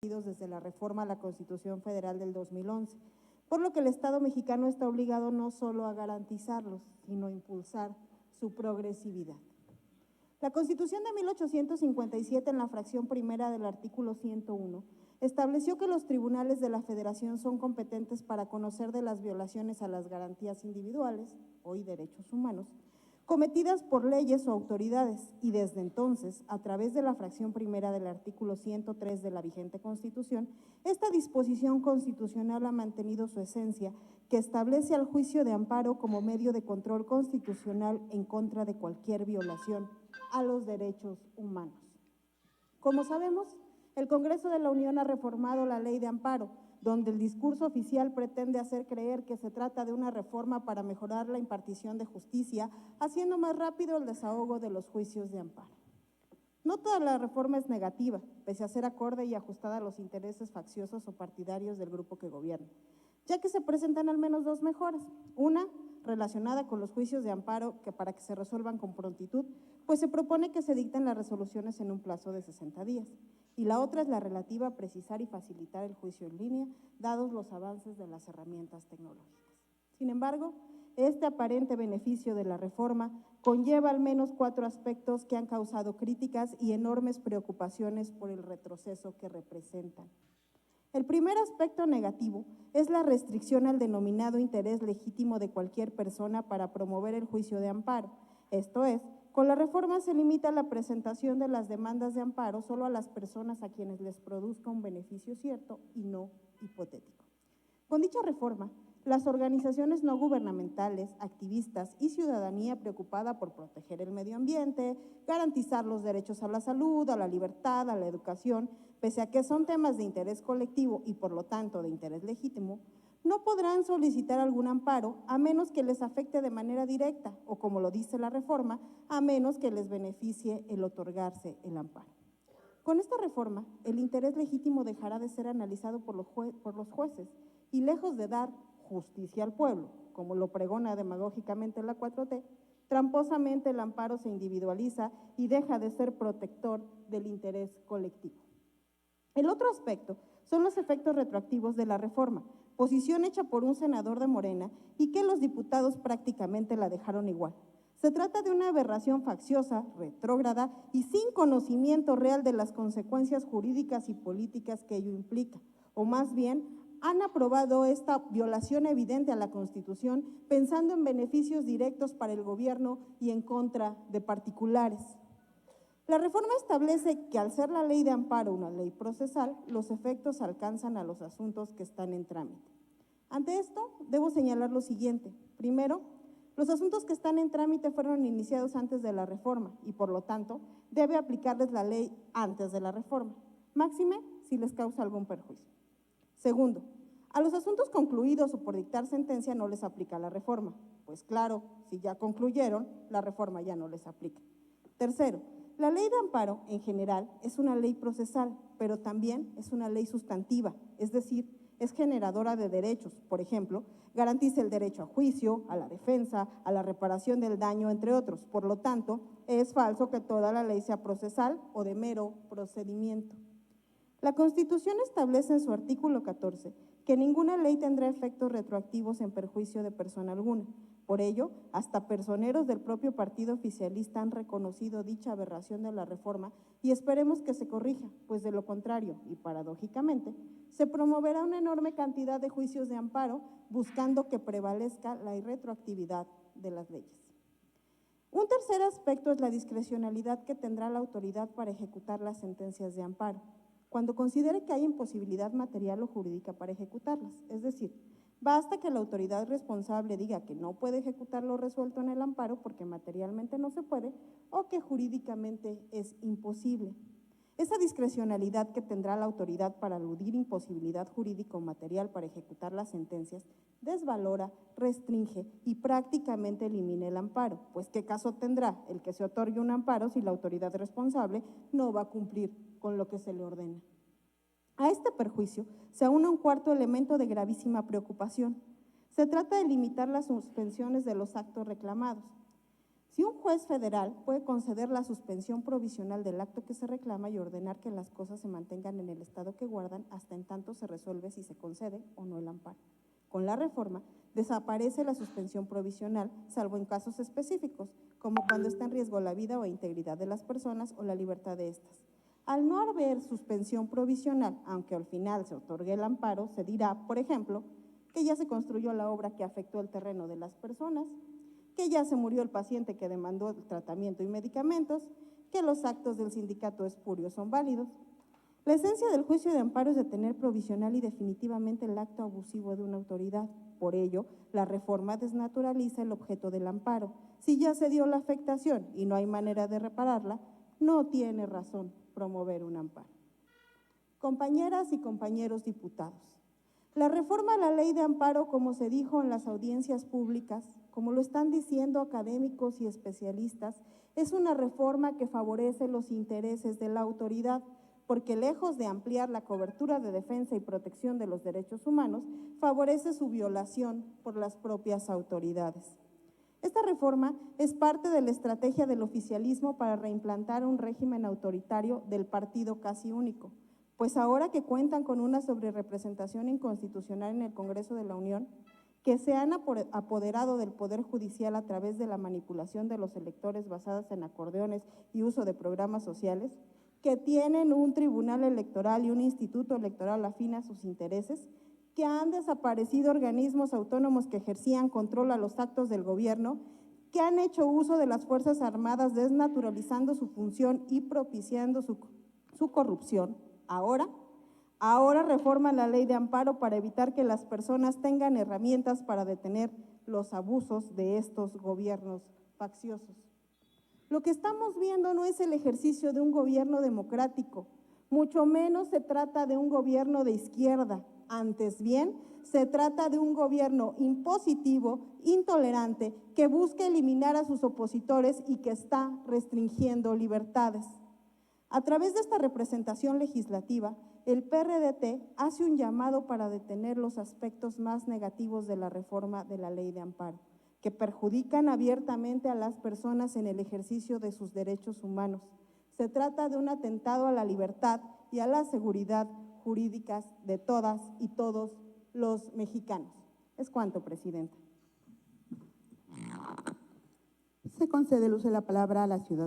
desde la reforma a la Constitución Federal del 2011, por lo que el Estado mexicano está obligado no solo a garantizarlos, sino a impulsar su progresividad. La Constitución de 1857, en la fracción primera del artículo 101, estableció que los tribunales de la Federación son competentes para conocer de las violaciones a las garantías individuales, hoy derechos humanos, cometidas por leyes o autoridades, y desde entonces, a través de la fracción primera del artículo 103 de la vigente Constitución, esta disposición constitucional ha mantenido su esencia, que establece al juicio de amparo como medio de control constitucional en contra de cualquier violación a los derechos humanos. Como sabemos, el Congreso de la Unión ha reformado la Ley de Amparo, donde el discurso oficial pretende hacer creer que se trata de una reforma para mejorar la impartición de justicia, haciendo más rápido el desahogo de los juicios de amparo. No toda la reforma es negativa, pese a ser acorde y ajustada a los intereses facciosos o partidarios del grupo que gobierna, ya que se presentan al menos dos mejoras. Una, relacionada con los juicios de amparo, que para que se resuelvan con prontitud, pues se propone que se dicten las resoluciones en un plazo de 60 días. Y la otra es la relativa a precisar y facilitar el juicio en línea, dados los avances de las herramientas tecnológicas. Sin embargo, este aparente beneficio de la reforma conlleva al menos 4 aspectos que han causado críticas y enormes preocupaciones por el retroceso que representan. El primer aspecto negativo es la restricción al denominado interés legítimo de cualquier persona para promover el juicio de amparo. Esto es, con la reforma se limita la presentación de las demandas de amparo solo a las personas a quienes les produzca un beneficio cierto y no hipotético. Con dicha reforma, las organizaciones no gubernamentales, activistas y ciudadanía preocupada por proteger el medio ambiente, garantizar los derechos a la salud, a la libertad, a la educación, pese a que son temas de interés colectivo y por lo tanto de interés legítimo, no podrán solicitar algún amparo a menos que les afecte de manera directa o, como lo dice la reforma, a menos que les beneficie el otorgarse el amparo. Con esta reforma, el interés legítimo dejará de ser analizado por los jueces y, lejos de dar justicia al pueblo, como lo pregona demagógicamente la 4T, tramposamente el amparo se individualiza y deja de ser protector del interés colectivo. El otro aspecto son los efectos retroactivos de la reforma, posición hecha por un senador de Morena y que los diputados prácticamente la dejaron igual. Se trata de una aberración facciosa, retrógrada y sin conocimiento real de las consecuencias jurídicas y políticas que ello implica, o más bien han aprobado esta violación evidente a la Constitución pensando en beneficios directos para el gobierno y en contra de particulares. La reforma establece que al ser la ley de amparo una ley procesal, los efectos alcanzan a los asuntos que están en trámite. Ante esto, debo señalar lo siguiente. Primero, los asuntos que están en trámite fueron iniciados antes de la reforma y, por lo tanto, debe aplicarles la ley antes de la reforma, máxime si les causa algún perjuicio. Segundo, a los asuntos concluidos o por dictar sentencia no les aplica la reforma, pues claro, si ya concluyeron, la reforma ya no les aplica. Tercero, la ley de amparo, en general, es una ley procesal, pero también es una ley sustantiva, es decir, es generadora de derechos. Por ejemplo, garantiza el derecho a juicio, a la defensa, a la reparación del daño, entre otros. Por lo tanto, es falso que toda la ley sea procesal o de mero procedimiento. La Constitución establece en su artículo 14 que ninguna ley tendrá efectos retroactivos en perjuicio de persona alguna. Por ello, hasta personeros del propio partido oficialista han reconocido dicha aberración de la reforma y esperemos que se corrija, pues de lo contrario, y paradójicamente, se promoverá una enorme cantidad de juicios de amparo buscando que prevalezca la irretroactividad de las leyes. Un tercer aspecto es la discrecionalidad que tendrá la autoridad para ejecutar las sentencias de amparo, cuando considere que hay imposibilidad material o jurídica para ejecutarlas, es decir, basta que la autoridad responsable diga que no puede ejecutar lo resuelto en el amparo porque materialmente no se puede o que jurídicamente es imposible. Esa discrecionalidad que tendrá la autoridad para aludir imposibilidad jurídica o material para ejecutar las sentencias desvalora, restringe y prácticamente elimina el amparo, pues ¿qué caso tendrá el que se otorgue un amparo si la autoridad responsable no va a cumplir con lo que se le ordena? A este perjuicio se aúna un cuarto elemento de gravísima preocupación. Se trata de limitar las suspensiones de los actos reclamados. Si un juez federal puede conceder la suspensión provisional del acto que se reclama y ordenar que las cosas se mantengan en el estado que guardan hasta en tanto se resuelve si se concede o no el amparo. Con la reforma, desaparece la suspensión provisional, salvo en casos específicos, como cuando está en riesgo la vida o integridad de las personas o la libertad de estas. Al no haber suspensión provisional, aunque al final se otorgue el amparo, se dirá, por ejemplo, que ya se construyó la obra que afectó el terreno de las personas, que ya se murió el paciente que demandó el tratamiento y medicamentos, que los actos del sindicato espurios son válidos. La esencia del juicio de amparo es detener provisional y definitivamente el acto abusivo de una autoridad. Por ello, la reforma desnaturaliza el objeto del amparo. Si ya se dio la afectación y no hay manera de repararla, no tiene razón promover un amparo. Compañeras y compañeros diputados, la reforma a la ley de amparo, como se dijo en las audiencias públicas, como lo están diciendo académicos y especialistas, es una reforma que favorece los intereses de la autoridad, porque lejos de ampliar la cobertura de defensa y protección de los derechos humanos, favorece su violación por las propias autoridades. Esta reforma es parte de la estrategia del oficialismo para reimplantar un régimen autoritario del partido casi único, pues ahora que cuentan con una sobrerepresentación inconstitucional en el Congreso de la Unión, que se han apoderado del Poder Judicial a través de la manipulación de los electores basadas en acordeones y uso de programas sociales, que tienen un tribunal electoral y un instituto electoral afín a sus intereses, que han desaparecido organismos autónomos que ejercían control a los actos del gobierno, que han hecho uso de las Fuerzas Armadas desnaturalizando su función y propiciando su corrupción. Ahora reforman la ley de amparo para evitar que las personas tengan herramientas para detener los abusos de estos gobiernos facciosos. Lo que estamos viendo no es el ejercicio de un gobierno democrático, mucho menos se trata de un gobierno de izquierda, antes bien, se trata de un gobierno impositivo, intolerante, que busca eliminar a sus opositores y que está restringiendo libertades. A través de esta representación legislativa, el PRDT hace un llamado para detener los aspectos más negativos de la reforma de la ley de amparo, que perjudican abiertamente a las personas en el ejercicio de sus derechos humanos. Se trata de un atentado a la libertad y a la seguridad jurídicas de todas y todos los mexicanos. Es cuanto, Presidenta. Se concede el uso de la palabra a la ciudadana